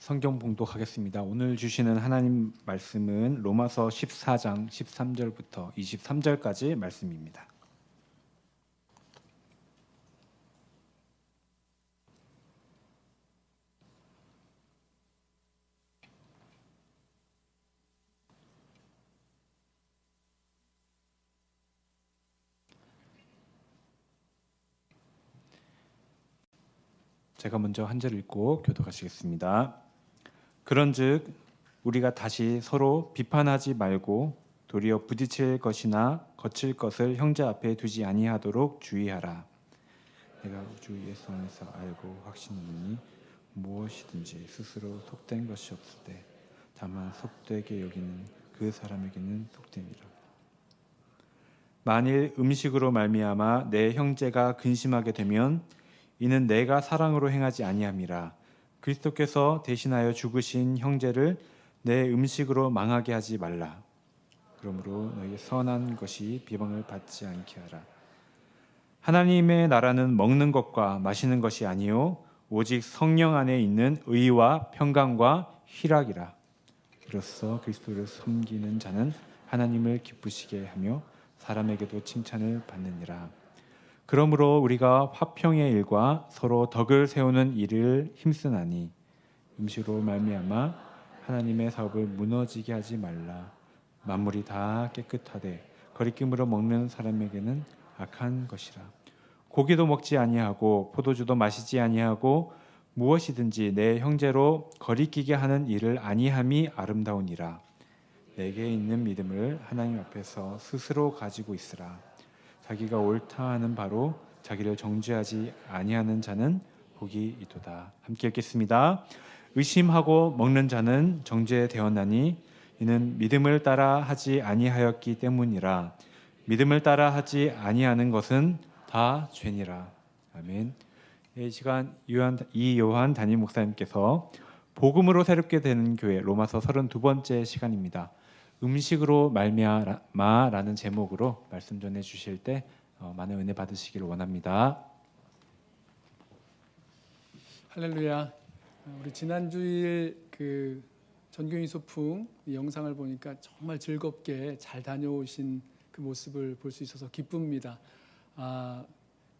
성경 봉독하겠습니다. 오늘 주시는 하나님 말씀은 로마서 14장 13절부터 23절까지 말씀입니다. 제가 먼저 한 절 읽고 교독하시겠습니다. 그런즉 우리가 다시 서로 비판하지 말고 도리어 부딪힐 것이나 거칠 것을 형제 앞에 두지 아니하도록 주의하라. 내가 주 예수 안에서 알고 확신하노니 무엇이든지 스스로 속된 것이 없을 때 다만 속되게 여기는 그 사람에게는 속됨이라. 만일 음식으로 말미암아 내 형제가 근심하게 되면 이는 내가 사랑으로 행하지 아니함이라. 그리스도께서 대신하여 죽으신 형제를 내 음식으로 망하게 하지 말라. 그러므로 너에게 선한 것이 비방을 받지 않게 하라. 하나님의 나라는 먹는 것과 마시는 것이 아니요 오직 성령 안에 있는 의와 평강과 희락이라. 이로써 그리스도를 섬기는 자는 하나님을 기쁘시게 하며 사람에게도 칭찬을 받느니라. 그러므로 우리가 화평의 일과 서로 덕을 세우는 일을 힘쓰나니 음식으로 말미암아 하나님의 사업을 무너지게 하지 말라. 만물이 다 깨끗하되 거리낌으로 먹는 사람에게는 악한 것이라. 고기도 먹지 아니하고 포도주도 마시지 아니하고 무엇이든지 내 형제로 거리끼게 하는 일을 아니함이 아름다우니라. 내게 있는 믿음을 하나님 앞에서 스스로 가지고 있으라. 자기가 옳다 하는 바로 자기를 정죄하지 아니하는 자는 복이 있도다. 함께 읽겠습니다. 의심하고 먹는 자는 정죄되었나니 이는 믿음을 따라 하지 아니하였기 때문이라. 믿음을 따라 하지 아니하는 것은 다 죄니라. 아멘. 이 시간 이요한 담임 목사님께서 복음으로 새롭게 되는 교회 로마서 32번째 시간입니다. 음식으로 말미암아라는 제목으로 말씀 전해 주실 때 많은 은혜 받으시기를 원합니다. 할렐루야. 우리 지난 주일 그 전교인 소풍 영상을 보니까 정말 즐겁게 잘 다녀오신 그 모습을 볼 수 있어서 기쁩니다.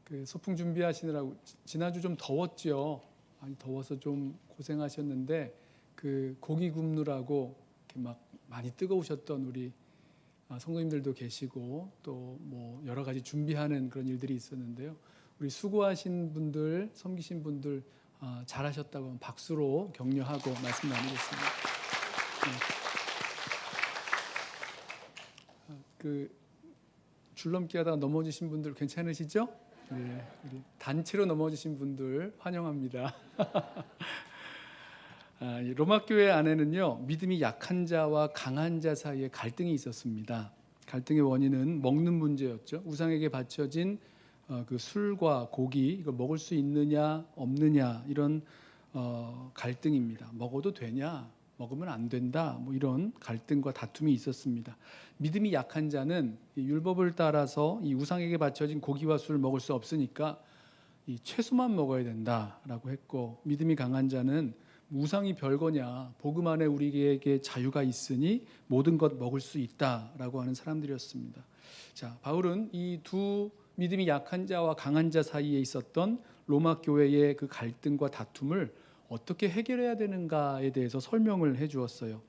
그 소풍 준비하시느라고 지난주 좀 더웠죠. 많이 더워서 좀 고생하셨는데 그 고기 굽느라고 이렇게 막 많이 뜨거우셨던 우리 성도님들도 계시고 또 뭐 여러 가지 준비하는 그런 일들이 있었는데요. 우리 수고하신 분들, 섬기신 분들 잘하셨다고 박수로 격려하고 말씀 나누겠습니다. 그 줄넘기 하다가 넘어지신 분들 괜찮으시죠? 네, 우리 단체로 넘어지신 분들 환영합니다. 로마 교회 안에는요 믿음이 약한 자와 강한 자 사이에 갈등이 있었습니다. 갈등의 원인은 먹는 문제였죠. 우상에게 바쳐진 그 술과 고기 이걸 먹을 수 있느냐 없느냐 이런 갈등입니다. 먹어도 되냐 먹으면 안 된다 뭐 이런 갈등과 다툼이 있었습니다. 믿음이 약한 자는 이 율법을 따라서 이 우상에게 바쳐진 고기와 술을 먹을 수 없으니까 이 채소만 먹어야 된다라고 했고, 믿음이 강한 자는 우상이 별거냐 복음 안에 우리에게 자유가 있으니 모든 것 먹을 수 있다라고 하는 사람들이었습니다. 자, 바울은 이 두 믿음이 약한 자와 강한 자 사이에 있었던 로마 교회의 그 갈등과 다툼을 어떻게 해결해야 되는가에 대해서 설명을 해 주었어요.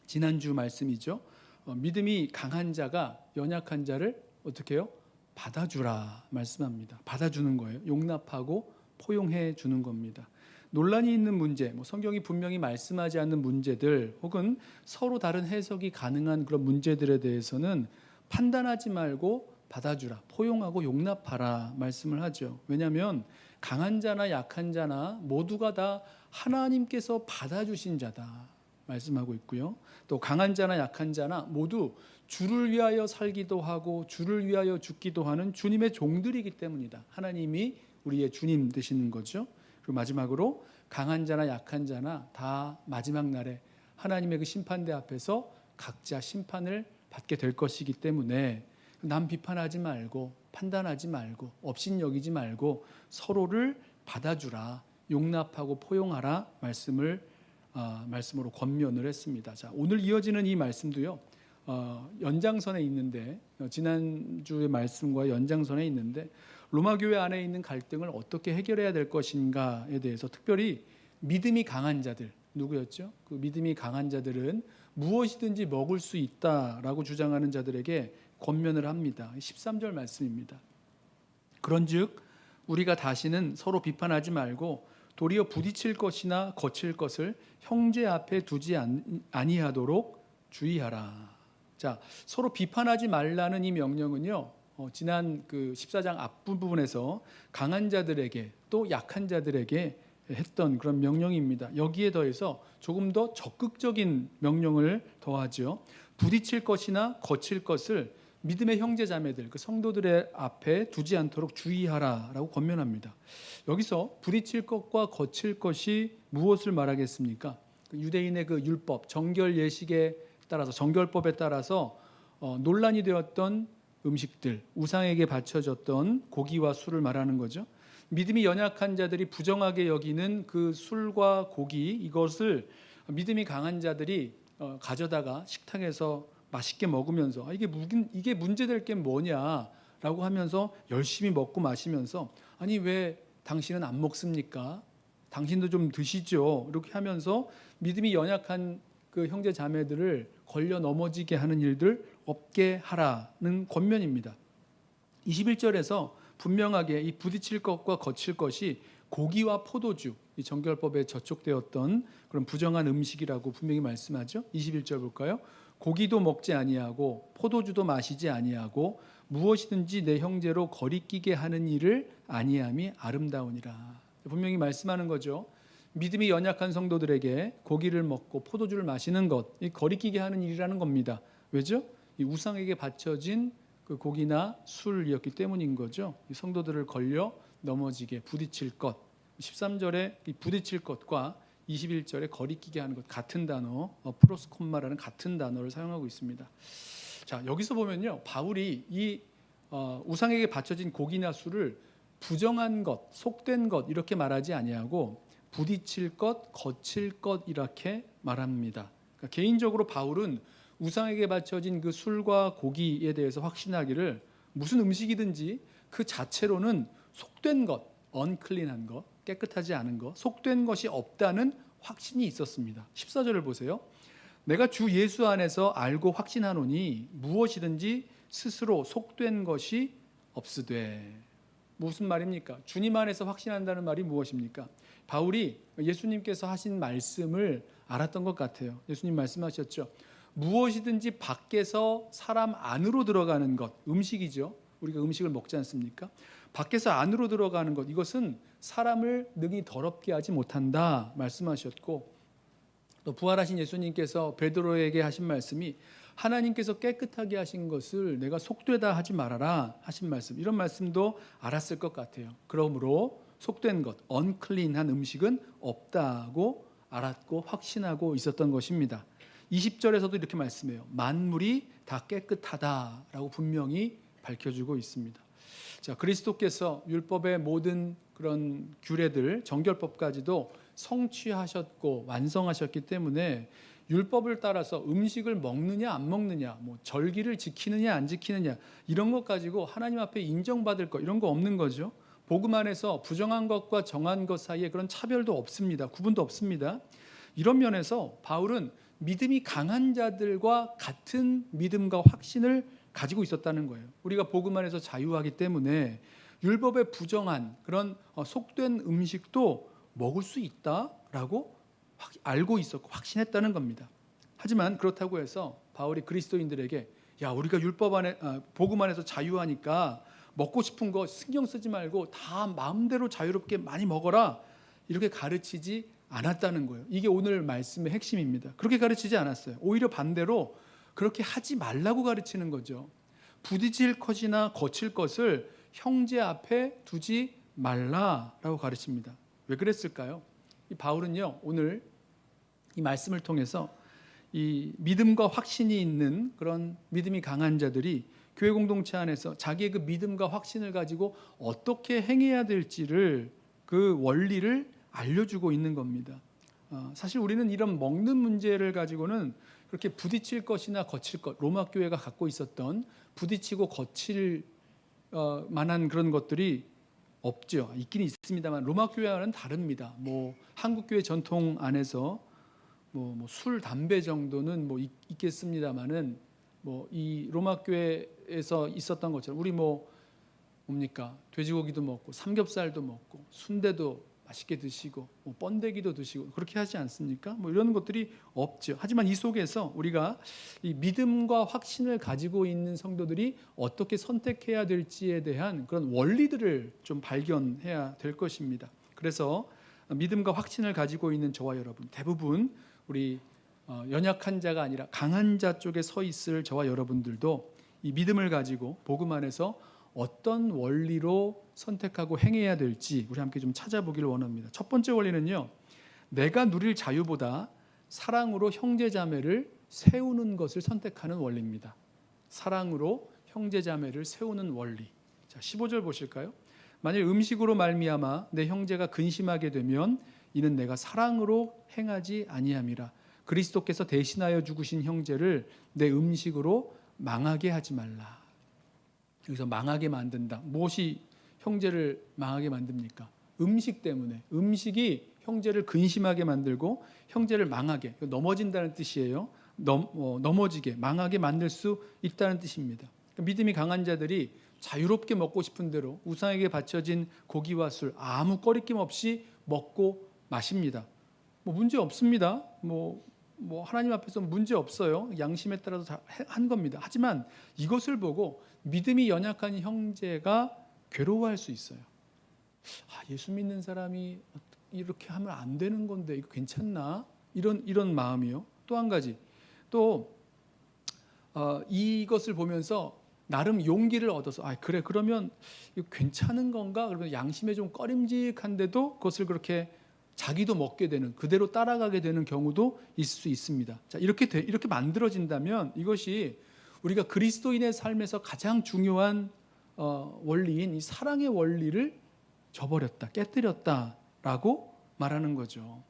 지난주 말씀이죠. 믿음이 강한 자가 연약한 자를 어떻게 해요? 받아주라 말씀합니다. 받아주는 거예요. 용납하고 포용해 주는 겁니다. 논란이 있는 문제, 성경이 분명히 말씀하지 않는 문제들 혹은 서로 다른 해석이 가능한 그런 문제들에 대해서는 판단하지 말고 받아주라, 포용하고 용납하라 말씀을 하죠. 왜냐하면 강한 자나 약한 자나 모두가 다 하나님께서 받아주신 자다 말씀하고 있고요. 또 강한 자나 약한 자나 모두 주를 위하여 살기도 하고 주를 위하여 죽기도 하는 주님의 종들이기 때문이다. 하나님이 우리의 주님 되시는 거죠. 그리고 마지막으로 강한 자나 약한 자나 다 마지막 날에 하나님의 그 심판대 앞에서 각자 심판을 받게 될 것이기 때문에 남 비판하지 말고 판단하지 말고 업신여기지 말고 서로를 받아주라, 용납하고 포용하라 말씀을 말씀으로 권면을 했습니다. 자, 오늘 이어지는 이 말씀도요. 연장선에 있는데 지난주의 말씀과 연장선에 있는데 로마 교회 안에 있는 갈등을 어떻게 해결해야 될 것인가에 대해서 특별히 믿음이 강한 자들 누구였죠? 그 믿음이 강한 자들은 무엇이든지 먹을 수 있다라고 주장하는 자들에게 권면을 합니다. 13절 말씀입니다. 그런즉 우리가 다시는 서로 비판하지 말고 도리어 부딪힐 것이나 거칠 것을 형제 앞에 두지 아니하도록 주의하라. 자, 서로 비판하지 말라는 이 명령은요. 지난 그 14장 앞부분에서 강한 자들에게 또 약한 자들에게 했던 그런 명령입니다. 여기에 더해서 조금 더 적극적인 명령을 더하죠. 부딪힐 것이나 거칠 것을 믿음의 형제 자매들, 그 성도들의 앞에 두지 않도록 주의하라라고 권면합니다. 여기서 부딪힐 것과 거칠 것이 무엇을 말하겠습니까? 유대인의 그 율법, 정결 예식에 따라서 정결법에 따라서 논란이 되었던 음식들, 우상에게 바쳐졌던 고기와 술을 말하는 거죠. 믿음이 연약한 자들이 부정하게 여기는 그 술과 고기, 이것을 믿음이 강한 자들이 가져다가 식탁에서 맛있게 먹으면서 이게 문제될 게 뭐냐라고 하면서 열심히 먹고 마시면서 아니 왜 당신은 안 먹습니까? 당신도 좀 드시죠. 이렇게 하면서 믿음이 연약한 그 형제 자매들을 걸려 넘어지게 하는 일들 없게 하라는 권면입니다. 21절에서 분명하게 이 부딪힐 것과 거칠 것이 고기와 포도주, 이 정결법에 저촉되었던 그런 부정한 음식이라고 분명히 말씀하죠. 21절 볼까요? 고기도 먹지 아니하고 포도주도 마시지 아니하고 무엇이든지 내 형제로 거리끼게 하는 일을 아니함이 아름다우니라. 분명히 말씀하는 거죠. 믿음이 연약한 성도들에게 고기를 먹고 포도주를 마시는 것, 이 거리끼게 하는 일이라는 겁니다. 왜죠? 이 우상에게 바쳐진 그 고기나 술이었기 때문인 거죠. 이 성도들을 걸려 넘어지게 부딪힐 것. 13절에 이 부딪힐 것과 21절에 거리끼게 하는 것 같은 단어, 프로스콤마라는 같은 단어를 사용하고 있습니다. 자, 여기서 보면요, 바울이 이 우상에게 바쳐진 고기나 술을 부정한 것, 속된 것 이렇게 말하지 아니하고 부딪힐 것, 거칠 것 이렇게 말합니다. 그러니까 개인적으로 바울은 우상에게 바쳐진 그 술과 고기에 대해서 확신하기를 무슨 음식이든지 그 자체로는 속된 것, unclean한 것, 깨끗하지 않은 것, 속된 것이 없다는 확신이 있었습니다. 14절을 보세요. 내가 주 예수 안에서 알고 확신하노니 무엇이든지 스스로 속된 것이 없으되. 무슨 말입니까? 주님 안에서 확신한다는 말이 무엇입니까? 바울이 예수님께서 하신 말씀을 알았던 것 같아요. 예수님 말씀하셨죠. 무엇이든지 밖에서 사람 안으로 들어가는 것, 음식이죠. 우리가 음식을 먹지 않습니까? 밖에서 안으로 들어가는 것, 이것은 사람을 능히 더럽게 하지 못한다 말씀하셨고, 또 부활하신 예수님께서 베드로에게 하신 말씀이 하나님께서 깨끗하게 하신 것을 내가 속되다 하지 말아라 하신 말씀, 이런 말씀도 알았을 것 같아요. 그러므로 속된 것, unclean한 음식은 없다고 알았고 확신하고 있었던 것입니다. 20절에서도 이렇게 말씀해요. 만물이 다 깨끗하다라고 분명히 밝혀주고 있습니다. 자, 그리스도께서 율법의 모든 그런 규례들, 정결법까지도 성취하셨고 완성하셨기 때문에 율법을 따라서 음식을 먹느냐 안 먹느냐, 뭐 절기를 지키느냐 안 지키느냐 이런 것 가지고 하나님 앞에 인정받을 것 이런 거 없는 거죠. 복음 안에서 부정한 것과 정한 것 사이에 그런 차별도 없습니다. 구분도 없습니다. 이런 면에서 바울은 믿음이 강한 자들과 같은 믿음과 확신을 가지고 있었다는 거예요. 우리가 복음 안에서 자유하기 때문에 율법의 부정한 그런 속된 음식도 먹을 수 있다라고 알고 있었고 확신했다는 겁니다. 하지만 그렇다고 해서 바울이 그리스도인들에게 야, 우리가 율법 안에 복음 안에서 자유하니까 먹고 싶은 거 신경 쓰지 말고 다 마음대로 자유롭게 많이 먹어라 이렇게 가르치지 않았다는 거예요. 이게 오늘 말씀의 핵심입니다. 그렇게 가르치지 않았어요. 오히려 반대로 그렇게 하지 말라고 가르치는 거죠. 부딪힐 것이나 거칠 것을 형제 앞에 두지 말라라고 가르칩니다. 왜 그랬을까요? 이 바울은요, 오늘 이 말씀을 통해서 이 믿음과 확신이 있는 그런 믿음이 강한 자들이 교회 공동체 안에서 자기의 그 믿음과 확신을 가지고 어떻게 행해야 될지를 그 원리를 알려주고 있는 겁니다. 사실 우리는 이런 먹는 문제를 가지고는 그렇게 부딪힐 것이나 거칠 것, 로마 교회가 갖고 있었던 부딪히고 거칠 만한 그런 것들이 없죠. 있긴 있습니다만 로마 교회와는 다릅니다. 뭐 한국 교회 전통 안에서 술, 담배 정도는 있겠습니다만은 이 로마 교회에서 있었던 것처럼 우리 뭡니까? 돼지고기도 먹고 삼겹살도 먹고 순대도 맛있게 드시고 번데기도 드시고 그렇게 하지 않습니까? 이런 것들이 없죠. 하지만 이 속에서 우리가 이 믿음과 확신을 가지고 있는 성도들이 어떻게 선택해야 될지에 대한 그런 원리들을 좀 발견해야 될 것입니다. 그래서 믿음과 확신을 가지고 있는 저와 여러분, 대부분 우리 연약한 자가 아니라 강한 자 쪽에 서 있을 저와 여러분들도 이 믿음을 가지고 복음 안에서 어떤 원리로 선택하고 행해야 될지 우리 함께 좀 찾아보기를 원합니다. 첫 번째 원리는요, 내가 누릴 자유보다 사랑으로 형제자매를 세우는 것을 선택하는 원리입니다. 사랑으로 형제자매를 세우는 원리. 자, 15절 보실까요? 만일 음식으로 말미암아 내 형제가 근심하게 되면 이는 내가 사랑으로 행하지 아니함이라. 그리스도께서 대신하여 죽으신 형제를 내 음식으로 망하게 하지 말라. 여기서 망하게 만든다. 무엇이 형제를 망하게 만듭니까? 음식 때문에. 음식이 형제를 근심하게 만들고 형제를 망하게, 넘어진다는 뜻이에요. 넘어지게, 망하게 만들 수 있다는 뜻입니다. 믿음이 강한 자들이 자유롭게 먹고 싶은 대로 우상에게 바쳐진 고기와 술 아무 꺼리낌 없이 먹고 마십니다. 문제 없습니다. 하나님 앞에서 문제 없어요. 양심에 따라서 다 한 겁니다. 하지만 이것을 보고 믿음이 연약한 형제가 괴로워할 수 있어요. 예수 믿는 사람이 이렇게 하면 안 되는 건데 이거 괜찮나? 이런 마음이요. 또 한 가지, 이것을 보면서 나름 용기를 얻어서 그래 그러면 이거 괜찮은 건가? 그러면 양심에 좀 꺼림직한데도 그것을 그렇게 자기도 먹게 되는, 그대로 따라가게 되는 경우도 있을 수 있습니다. 자, 이렇게 만들어진다면 이것이 우리가 그리스도인의 삶에서 가장 중요한 원리인 이 사랑의 원리를 저버렸다, 깨뜨렸다라고 말하는 거죠.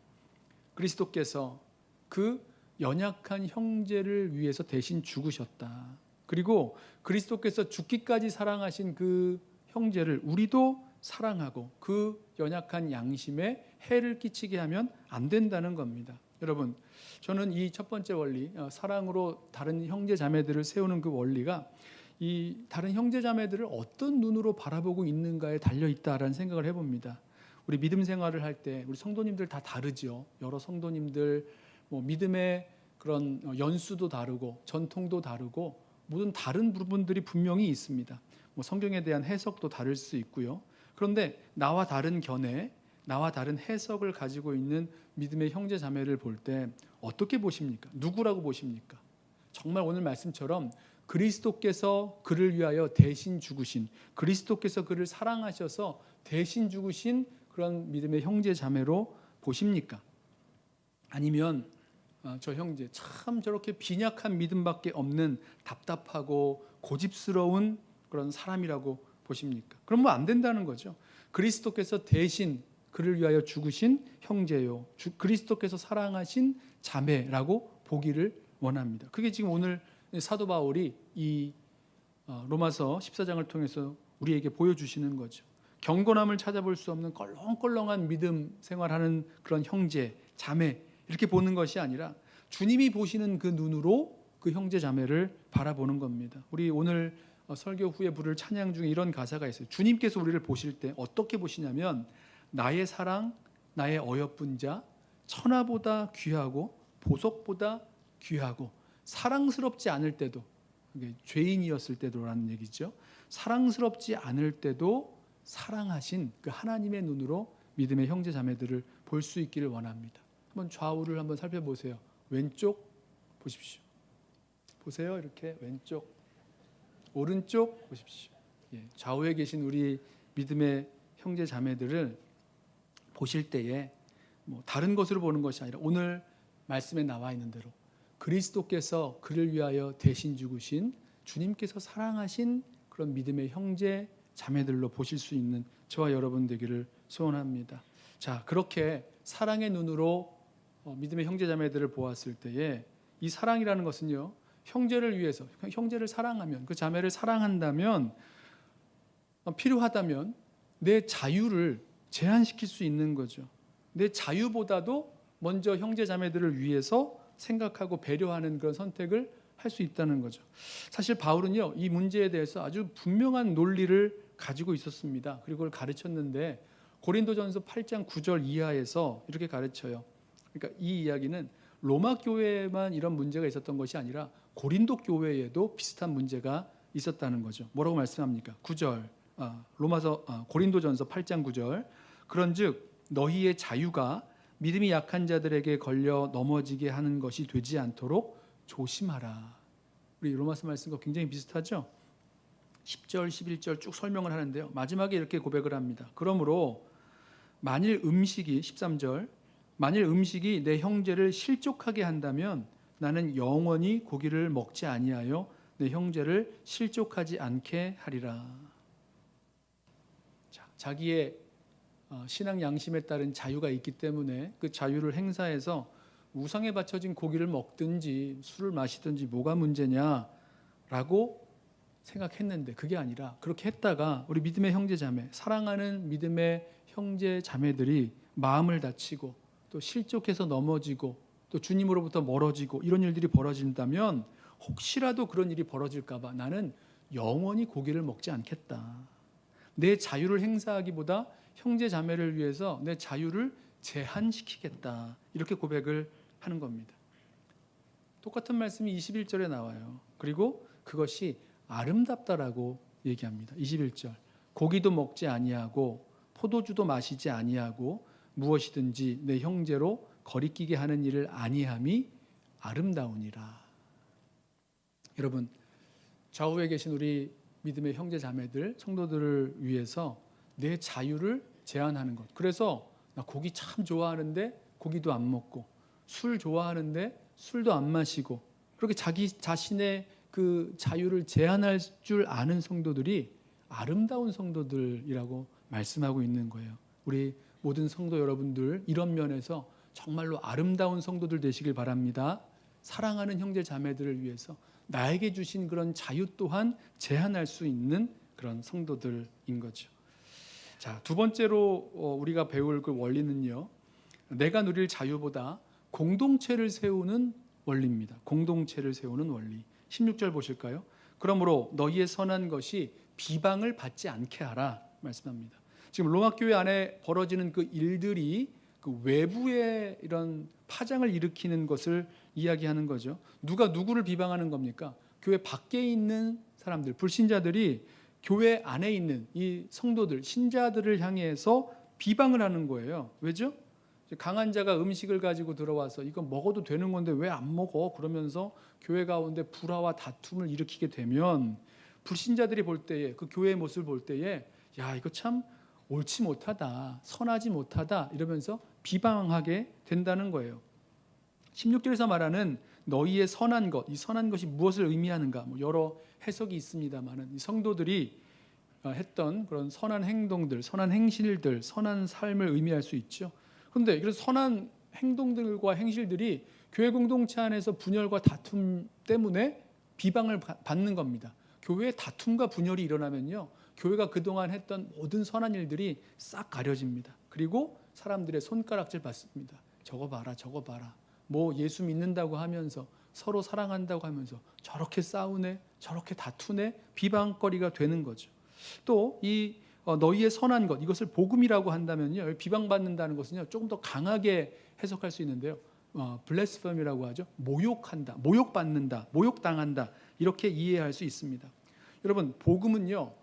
그리스도께서 그 연약한 형제를 위해서 대신 죽으셨다. 그리고 그리스도께서 죽기까지 사랑하신 그 형제를 우리도 사랑하고 그 연약한 양심에 해를 끼치게 하면 안 된다는 겁니다. 여러분, 저는 이 첫 번째 원리, 사랑으로 다른 형제 자매들을 세우는 그 원리가 이 다른 형제 자매들을 어떤 눈으로 바라보고 있는가에 달려 있다라는 생각을 해봅니다. 우리 믿음 생활을 할 때 우리 성도님들 다 다르죠. 여러 성도님들 믿음의 그런 연수도 다르고 전통도 다르고 모든 다른 부분들이 분명히 있습니다. 성경에 대한 해석도 다를 수 있고요. 그런데 나와 다른 견해, 나와 다른 해석을 가지고 있는 믿음의 형제 자매를 볼 때 어떻게 보십니까? 누구라고 보십니까? 정말 오늘 말씀처럼 그리스도께서 그를 위하여 대신 죽으신, 그리스도께서 그를 사랑하셔서 대신 죽으신 그런 믿음의 형제 자매로 보십니까? 아니면 저 형제 참 저렇게 빈약한 믿음밖에 없는 답답하고 고집스러운 그런 사람이라고 보십니까? 그럼 안 된다는 거죠. 그리스도께서 대신 그를 위하여 죽으신 형제요, 그리스도께서 사랑하신 자매라고 보기를 원합니다. 그게 지금 오늘 사도 바울이 이 로마서 14장을 통해서 우리에게 보여주시는 거죠. 경건함을 찾아볼 수 없는 껄렁껄렁한 믿음 생활하는 그런 형제, 자매 이렇게 보는 것이 아니라 주님이 보시는 그 눈으로 그 형제 자매를 바라보는 겁니다. 우리 오늘 설교 후에 부를 찬양 중에 이런 가사가 있어요. 주님께서 우리를 보실 때 어떻게 보시냐면 나의 사랑, 나의 어여쁜 자, 천하보다 귀하고 보석보다 귀하고 사랑스럽지 않을 때도, 죄인이었을 때도라는 얘기죠. 사랑스럽지 않을 때도 사랑하신 그 하나님의 눈으로 믿음의 형제 자매들을 볼 수 있기를 원합니다. 한번 좌우를 한번 살펴보세요. 왼쪽 보십시오. 보세요. 이렇게 왼쪽, 오른쪽 보십시오. 좌우에 계신 우리 믿음의 형제 자매들을 보실 때에 다른 것으로 보는 것이 아니라 오늘 말씀에 나와 있는 대로 그리스도께서 그를 위하여 대신 죽으신, 주님께서 사랑하신 그런 믿음의 형제 자매들로 보실 수 있는 저와 여러분 되기를 소원합니다. 자, 그렇게 사랑의 눈으로 믿음의 형제자매들을 보았을 때에 이 사랑이라는 것은요, 형제를 위해서, 형제를 사랑하면, 그 자매를 사랑한다면, 필요하다면 내 자유를 제한시킬 수 있는 거죠. 내 자유보다도 먼저 형제자매들을 위해서 생각하고 배려하는 그런 선택을 할 수 있다는 거죠. 사실 바울은요, 이 문제에 대해서 아주 분명한 논리를 가지고 있었습니다. 그리고 그걸 가르쳤는데 고린도전서 8장 9절 이하에서 이렇게 가르쳐요. 그러니까 이 이야기는 로마 교회에만 이런 문제가 있었던 것이 아니라 고린도 교회에도 비슷한 문제가 있었다는 거죠. 뭐라고 말씀합니까? 9절 고린도전서 8장 9절 그런즉 너희의 자유가 믿음이 약한 자들에게 걸려 넘어지게 하는 것이 되지 않도록 조심하라. 우리 로마서 말씀과 굉장히 비슷하죠? 10절, 11절 쭉 설명을 하는데요. 마지막에 이렇게 고백을 합니다. 그러므로 만일 음식이 13절 만일 음식이 내 형제를 실족하게 한다면 나는 영원히 고기를 먹지 아니하여 내 형제를 실족하지 않게 하리라. 자기의 신앙 양심에 따른 자유가 있기 때문에 그 자유를 행사해서 우상에 바쳐진 고기를 먹든지 술을 마시든지 뭐가 문제냐라고 생각했는데 그게 아니라 그렇게 했다가 우리 믿음의 형제 자매, 사랑하는 믿음의 형제 자매들이 마음을 다치고 또 실족해서 넘어지고 또 주님으로부터 멀어지고 이런 일들이 벌어진다면 혹시라도 그런 일이 벌어질까 봐 나는 영원히 고기를 먹지 않겠다. 내 자유를 행사하기보다 형제 자매를 위해서 내 자유를 제한시키겠다. 이렇게 고백을 하는 겁니다. 똑같은 말씀이 21절에 나와요. 그리고 그것이 아름답다라고 얘기합니다. 21절. 고기도 먹지 아니하고 포도주도 마시지 아니하고 무엇이든지 내 형제로 거리끼게 하는 일을 아니함이 아름다우니라. 여러분, 좌우에 계신 우리 믿음의 형제 자매들, 성도들을 위해서 내 자유를 제한하는 것. 그래서 나 고기 참 좋아하는데 고기도 안 먹고 술 좋아하는데 술도 안 마시고 그렇게 자기 자신의 그 자유를 제한할 줄 아는 성도들이 아름다운 성도들이라고 말씀하고 있는 거예요. 우리 모든 성도 여러분들 이런 면에서 정말로 아름다운 성도들 되시길 바랍니다. 사랑하는 형제 자매들을 위해서 나에게 주신 그런 자유 또한 제한할 수 있는 그런 성도들인 거죠. 자, 두 번째로 우리가 배울 그 원리는요. 내가 누릴 자유보다 공동체를 세우는 원리입니다. 공동체를 세우는 원리. 16절 보실까요? 그러므로 너희의 선한 것이 비방을 받지 않게 하라 말씀합니다. 지금 로마 교회 안에 벌어지는 그 일들이 그 외부의 이런 파장을 일으키는 것을 이야기하는 거죠. 누가 누구를 비방하는 겁니까? 교회 밖에 있는 사람들, 불신자들이 교회 안에 있는 이 성도들, 신자들을 향해서 비방을 하는 거예요. 왜죠? 강한 자가 음식을 가지고 들어와서 이거 먹어도 되는 건데 왜 안 먹어? 그러면서 교회 가운데 불화와 다툼을 일으키게 되면 불신자들이 볼 때에 그 교회의 모습을 볼 때에 야 이거 참 옳지 못하다, 선하지 못하다 이러면서 비방하게 된다는 거예요. 16절에서 말하는 너희의 선한 것, 이 선한 것이 무엇을 의미하는가? 뭐 여러 해석이 있습니다만은 이 성도들이 했던 그런 선한 행동들, 선한 행실들, 선한 삶을 의미할 수 있죠. 그런데 그래서 선한 행동들과 행실들이 교회 공동체 안에서 분열과 다툼 때문에 비방을 받는 겁니다. 교회에 다툼과 분열이 일어나면요, 교회가 그동안 했던 모든 선한 일들이 싹 가려집니다. 그리고 사람들의 손가락질 받습니다. 저거 봐라, 저거 봐라. 뭐 예수 믿는다고 하면서 서로 사랑한다고 하면서 저렇게 싸우네, 저렇게 다투네, 비방거리가 되는 거죠. 또 이 너희의 선한 것, 이것을 복음이라고 한다면요, 비방받는다는 것은요 조금 더 강하게 해석할 수 있는데요, 블레스펌이라고 하죠. 모욕한다, 모욕받는다, 모욕당한다 이렇게 이해할 수 있습니다. 여러분, 복음은요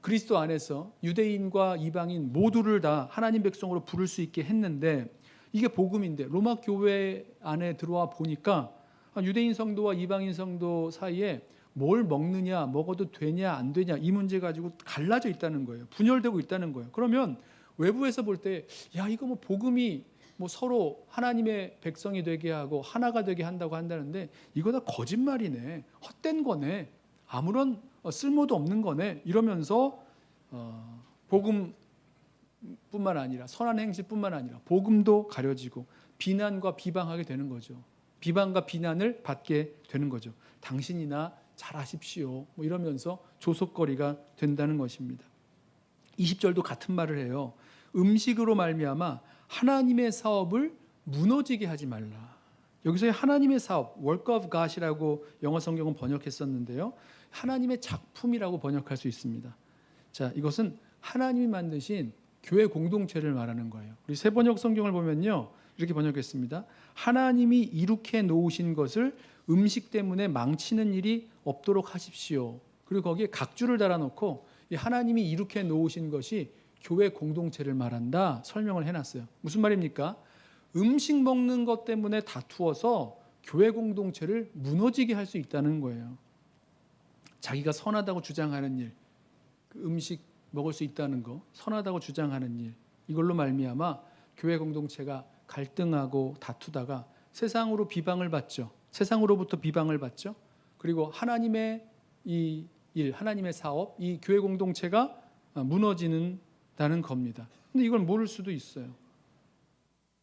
그리스도 안에서 유대인과 이방인 모두를 다 하나님 백성으로 부를 수 있게 했는데 이게 복음인데 로마 교회 안에 들어와 보니까 유대인 성도와 이방인 성도 사이에 뭘 먹느냐, 먹어도 되냐 안 되냐 이 문제 가지고 갈라져 있다는 거예요. 분열되고 있다는 거예요. 그러면 외부에서 볼 때 야 이거 뭐 복음이 뭐 서로 하나님의 백성이 되게 하고 하나가 되게 한다고 한다는데 이거 다 거짓말이네, 헛된 거네, 아무런 쓸모도 없는 거네 이러면서 복음 뿐만 아니라 선한 행실뿐만 아니라 복음도 가려지고 비난과 비방하게 되는 거죠. 비방과 비난을 받게 되는 거죠. 당신이나 잘하십시오. 뭐 이러면서 조속거리가 된다는 것입니다. 20절도 같은 말을 해요. 음식으로 말미암아 하나님의 사업을 무너지게 하지 말라. 여기서의 하나님의 사업, work of God이라고 영어 성경은 번역했었는데요. 하나님의 작품이라고 번역할 수 있습니다. 자, 이것은 하나님이 만드신 교회 공동체를 말하는 거예요. 우리 새 번역 성경을 보면요, 이렇게 번역했습니다. 하나님이 이룩해 놓으신 것을 음식 때문에 망치는 일이 없도록 하십시오. 그리고 거기에 각주를 달아놓고 이 하나님이 이룩해 놓으신 것이 교회 공동체를 말한다 설명을 해놨어요. 무슨 말입니까? 음식 먹는 것 때문에 다투어서 교회 공동체를 무너지게 할 수 있다는 거예요. 자기가 선하다고 주장하는 일, 그 음식 먹을 수 있다는 거, 선하다고 주장하는 일, 이걸로 말미암아 교회 공동체가 갈등하고 다투다가 세상으로 비방을 받죠. 세상으로부터 비방을 받죠. 그리고 하나님의 이 일, 하나님의 사업, 이 교회 공동체가 무너지는다는 겁니다. 근데 이걸 모를 수도 있어요.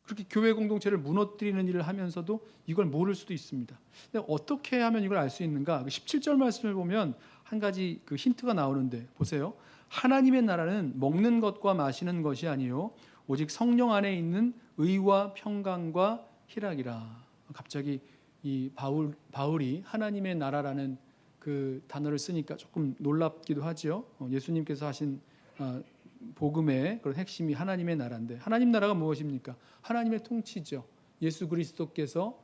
그렇게 교회 공동체를 무너뜨리는 일을 하면서도 이걸 모를 수도 있습니다. 근데 어떻게 하면 이걸 알 수 있는가? 17절 말씀을 보면 한 가지 그 힌트가 나오는데 보세요. 하나님의 나라는 먹는 것과 마시는 것이 아니요 오직 성령 안에 있는 의와 평강과 희락이라. 갑자기 이 바울이 하나님의 나라라는 그 단어를 쓰니까 조금 놀랍기도 하죠. 예수님께서 하신 복음의 그런 핵심이 하나님의 나라인데, 하나님 나라가 무엇입니까? 하나님의 통치죠. 예수 그리스도께서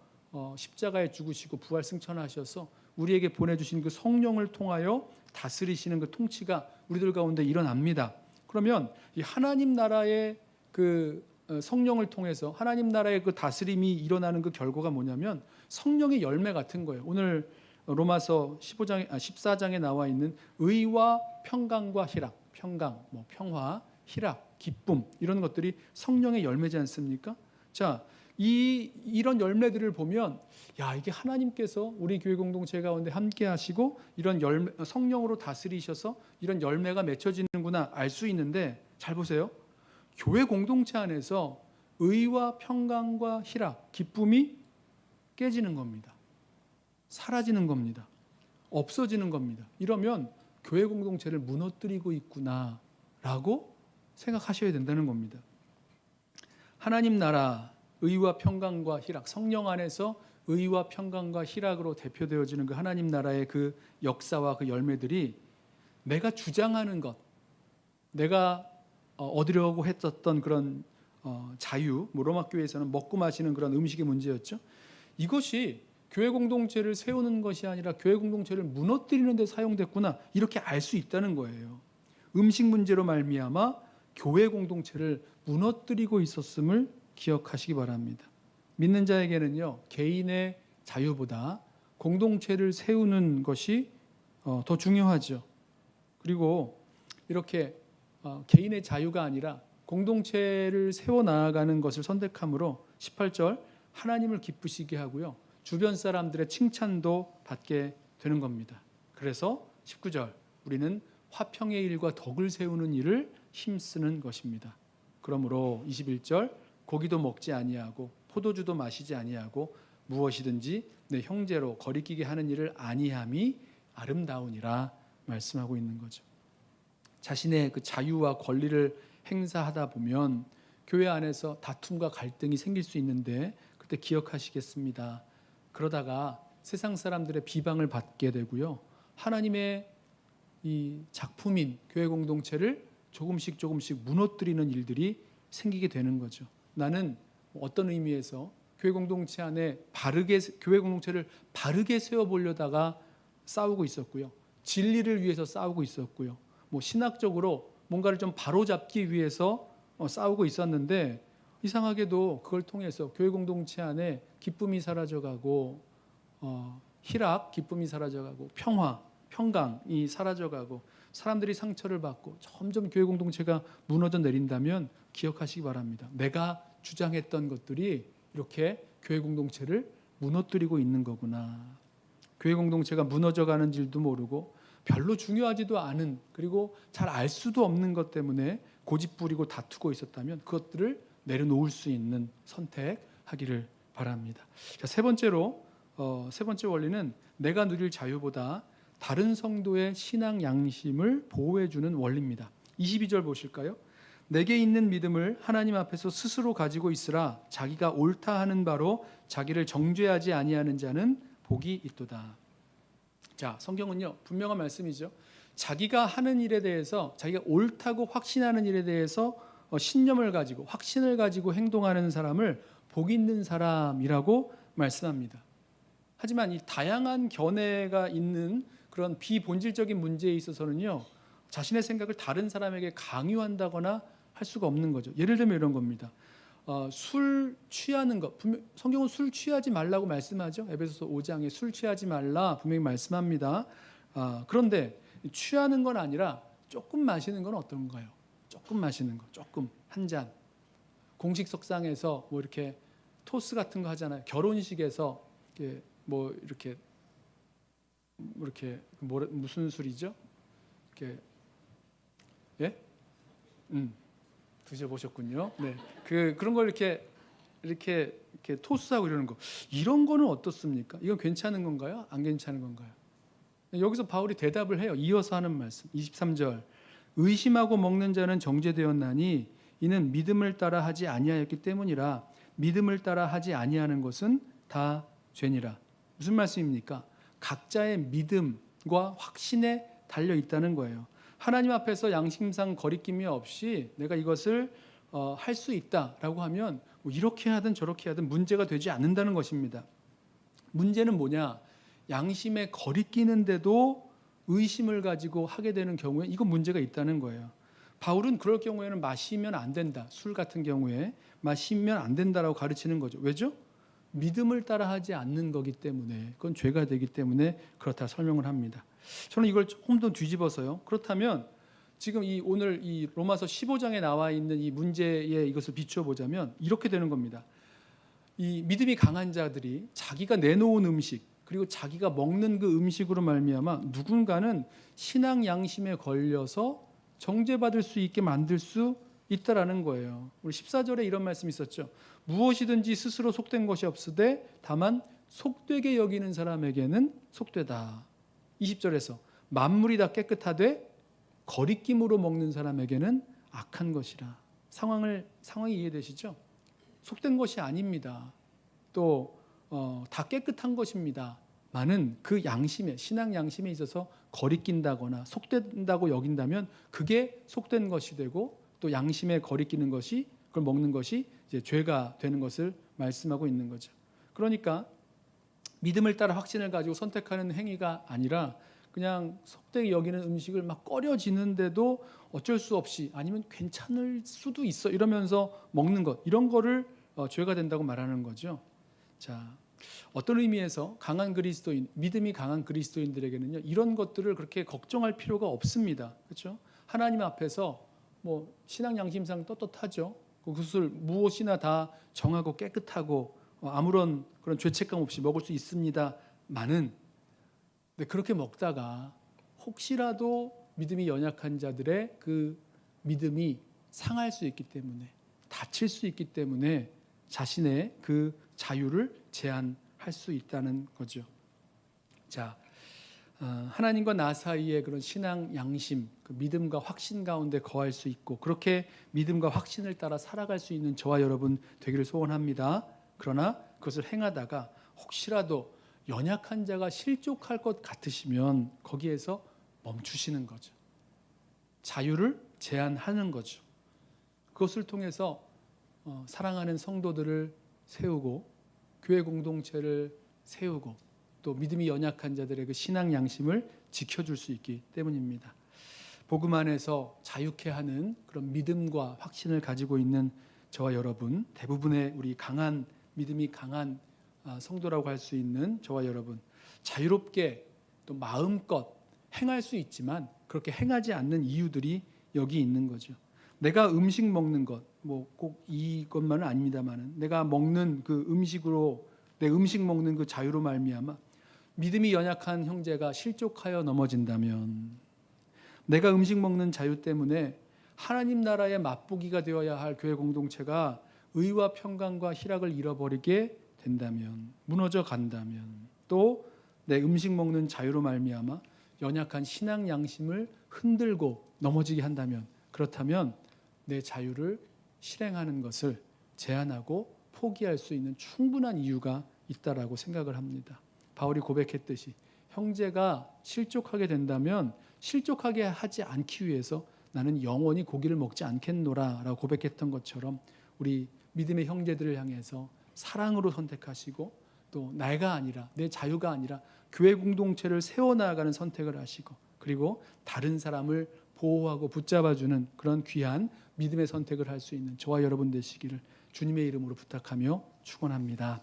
십자가에 죽으시고 부활 승천하셔서 우리에게 보내주신 그 성령을 통하여 다스리시는 그 통치가 우리들 가운데 일어납니다. 그러면 이 하나님 나라의 그 성령을 통해서 하나님 나라의 그 다스림이 일어나는 그 결과가 뭐냐면 성령의 열매 같은 거예요. 오늘 로마서 14장에 나와 있는 의와 평강과 희락, 평강, 평화, 희락, 기쁨 이런 것들이 성령의 열매지 않습니까? 자, 이런 열매들을 보면 야, 이게 하나님께서 우리 교회 공동체 가운데 함께 하시고 이런 성령으로 다스리셔서 이런 열매가 맺혀지는구나 알 수 있는데, 잘 보세요. 교회 공동체 안에서 의와 평강과 희락, 기쁨이 깨지는 겁니다. 사라지는 겁니다. 없어지는 겁니다. 이러면 교회 공동체를 무너뜨리고 있구나라고 생각하셔야 된다는 겁니다. 하나님 나라, 의와 평강과 희락, 성령 안에서 의와 평강과 희락으로 대표되어지는 그 하나님 나라의 그 역사와 그 열매들이 내가 주장하는 것, 내가 얻으려고 했었던 그런 자유, 로마 교회에서는 먹고 마시는 그런 음식의 문제였죠. 이것이 교회 공동체를 세우는 것이 아니라 교회 공동체를 무너뜨리는 데 사용됐구나, 이렇게 알 수 있다는 거예요. 음식 문제로 말미암아 교회 공동체를 무너뜨리고 있었음을 기억하시기 바랍니다. 믿는 자에게는요, 개인의 자유보다 공동체를 세우는 것이 더 중요하죠. 그리고 이렇게 개인의 자유가 아니라 공동체를 세워나가는 것을 선택함으로 18절 하나님을 기쁘시게 하고요, 주변 사람들의 칭찬도 받게 되는 겁니다. 그래서 19절 우리는 화평의 일과 덕을 세우는 일을 힘쓰는 것입니다. 그러므로 21절 고기도 먹지 아니하고 포도주도 마시지 아니하고 무엇이든지 내 형제로 거리끼게 하는 일을 아니함이 아름다우니라 말씀하고 있는 거죠. 자신의 그 자유와 권리를 행사하다 보면 교회 안에서 다툼과 갈등이 생길 수 있는데 그때 기억하시겠습니다. 그러다가 세상 사람들의 비방을 받게 되고요, 하나님의 이 작품인 교회 공동체를 조금씩 무너뜨리는 일들이 생기게 되는 거죠. 나는 어떤 의미에서 교회 공동체 안에 교회 공동체를 바르게 세워보려다가 싸우고 있었고요, 진리를 위해서 싸우고 있었고요, 신학적으로 뭔가를 좀 바로잡기 위해서 싸우고 있었는데 이상하게도 그걸 통해서 교회 공동체 안에 기쁨이 사라져가고 희락, 기쁨이 사라져가고 평화, 평강이 사라져가고 사람들이 상처를 받고 점점 교회 공동체가 무너져 내린다면 기억하시기 바랍니다. 내가 주장했던 것들이 이렇게 교회 공동체를 무너뜨리고 있는 거구나. 교회 공동체가 무너져가는 줄도 모르고 별로 중요하지도 않은, 그리고 잘 알 수도 없는 것 때문에 고집 부리고 다투고 있었다면 그것들을 내려놓을 수 있는 선택하기를 바랍니다. 자, 세 번째 원리는 내가 누릴 자유보다 다른 성도의 신앙 양심을 보호해주는 원리입니다. 22절 보실까요? 내게 있는 믿음을 하나님 앞에서 스스로 가지고 있으라. 자기가 옳다 하는 바로 자기를 정죄하지 아니하는 자는 복이 있도다. 자, 성경은요 분명한 말씀이죠. 자기가 하는 일에 대해서, 자기가 옳다고 확신하는 일에 대해서 신념을 가지고 확신을 가지고 행동하는 사람을 복 있는 사람이라고 말씀합니다. 하지만 이 다양한 견해가 있는 그런 비본질적인 문제에 있어서는요, 자신의 생각을 다른 사람에게 강요한다거나 할 수가 없는 거죠. 예를 들면 이런 겁니다. 술 취하는 것, 성경은 술 취하지 말라고 말씀하죠. 에베소서 5장에 술 취하지 말라 분명히 말씀합니다. 그런데 취하는 건 아니라 조금 마시는 건 어떤가요? 조금 마시는 거, 조금 한 잔. 공식석상에서 뭐 이렇게 토스 같은 거 하잖아요. 결혼식에서 이렇게 무슨 술이죠? 이렇게 예? 드셔보셨군요. 네, 그런 걸 이렇게 토스하고 이러는 거, 이런 거는 어떻습니까? 이건 괜찮은 건가요? 안 괜찮은 건가요? 여기서 바울이 대답을 해요. 이어서 하는 말씀 23절 의심하고 먹는 자는 정죄되었나니 이는 믿음을 따라 하지 아니하였기 때문이라. 믿음을 따라 하지 아니하는 것은 다 죄니라. 무슨 말씀입니까? 각자의 믿음과 확신에 달려 있다는 거예요. 하나님 앞에서 양심상 거리낌이 없이 내가 이것을 할 수 있다라고 하면 뭐 이렇게 하든 저렇게 하든 문제가 되지 않는다는 것입니다. 문제는 뭐냐? 양심에 거리끼는데도 의심을 가지고 하게 되는 경우에 이건 문제가 있다는 거예요. 바울은 그럴 경우에는 마시면 안 된다. 술 같은 경우에 마시면 안 된다라고 가르치는 거죠. 왜죠? 믿음을 따라 하지 않는 거기 때문에, 그건 죄가 되기 때문에 그렇다 설명을 합니다. 저는 이걸 조금 더 뒤집어서요. 그렇다면 지금 오늘 이 로마서 15장에 나와 있는 이 문제에 이것을 비추어 보자면 이렇게 되는 겁니다. 이 믿음이 강한 자들이 자기가 내놓은 음식, 그리고 자기가 먹는 그 음식으로 말미암아 누군가는 신앙 양심에 걸려서 정죄받을 수 있게 만들 수 있다라는 거예요. 우리 14절에 이런 말씀이 있었죠. 무엇이든지 스스로 속된 것이 없으되 다만 속되게 여기는 사람에게는 속되다. 20절에서 만물이 다 깨끗하되 거리낌으로 먹는 사람에게는 악한 것이라. 상황이 이해되시죠? 속된 것이 아닙니다. 또 다 깨끗한 것입니다. 많은 그 양심에, 신앙 양심에 있어서 거리낀다거나 속된다고 여긴다면 그게 속된 것이 되고, 또 양심에 거리끼는 것이, 그걸 먹는 것이 이제 죄가 되는 것을 말씀하고 있는 거죠. 그러니까 믿음을 따라 확신을 가지고 선택하는 행위가 아니라 그냥 속되게 여기는 음식을 막 꺼려지는데도 어쩔 수 없이, 아니면 괜찮을 수도 있어 이러면서 먹는 것, 이런 거를 죄가 된다고 말하는 거죠. 자, 어떤 의미에서 강한 그리스도인, 믿음이 강한 그리스도인들에게는요, 이런 것들을 그렇게 걱정할 필요가 없습니다. 그렇죠? 하나님 앞에서 뭐 신앙 양심상 떳떳하죠. 그것을 무엇이나 다 정하고 깨끗하고 아무런 그런 죄책감 없이 먹을 수 있습니다만은, 근데 그렇게 먹다가 혹시라도 믿음이 연약한 자들의 그 믿음이 상할 수 있기 때문에, 다칠 수 있기 때문에 자신의 그 자유를 제한할 수 있다는 거죠. 자, 하나님과 나 사이의 그런 신앙 양심, 그 믿음과 확신 가운데 거할 수 있고, 그렇게 믿음과 확신을 따라 살아갈 수 있는 저와 여러분 되기를 소원합니다. 그러나 그것을 행하다가 혹시라도 연약한 자가 실족할 것 같으시면 거기에서 멈추시는 거죠. 자유를 제한하는 거죠. 그것을 통해서 사랑하는 성도들을 세우고 교회 공동체를 세우고 또 믿음이 연약한 자들의 그 신앙 양심을 지켜줄 수 있기 때문입니다. 복음 안에서 자유케 하는 그런 믿음과 확신을 가지고 있는 저와 여러분, 대부분의 우리 강한 믿음이 강한 성도라고 할 수 있는 저와 여러분, 자유롭게 또 마음껏 행할 수 있지만 그렇게 행하지 않는 이유들이 여기 있는 거죠. 내가 음식 먹는 것, 뭐 꼭 이것만은 아닙니다만은, 내가 먹는 그 음식으로, 내 음식 먹는 그 자유로 말미암아 믿음이 연약한 형제가 실족하여 넘어진다면, 내가 음식 먹는 자유 때문에 하나님 나라의 맛보기가 되어야 할 교회 공동체가 의와 평강과 희락을 잃어버리게 된다면, 무너져 간다면, 또 내 음식 먹는 자유로 말미암아 연약한 신앙 양심을 흔들고 넘어지게 한다면, 그렇다면 내 자유를 실행하는 것을 제한하고 포기할 수 있는 충분한 이유가 있다라고 생각을 합니다. 바울이 고백했듯이 형제가 실족하게 된다면 실족하게 하지 않기 위해서 나는 영원히 고기를 먹지 않겠노라 라고 고백했던 것처럼, 우리 믿음의 형제들을 향해서 사랑으로 선택하시고, 또 내가 아니라, 내 자유가 아니라 교회 공동체를 세워나가는 선택을 하시고, 그리고 다른 사람을 보호하고 붙잡아주는 그런 귀한 믿음의 선택을 할 수 있는 저와 여러분 되시기를 주님의 이름으로 부탁하며 축원합니다.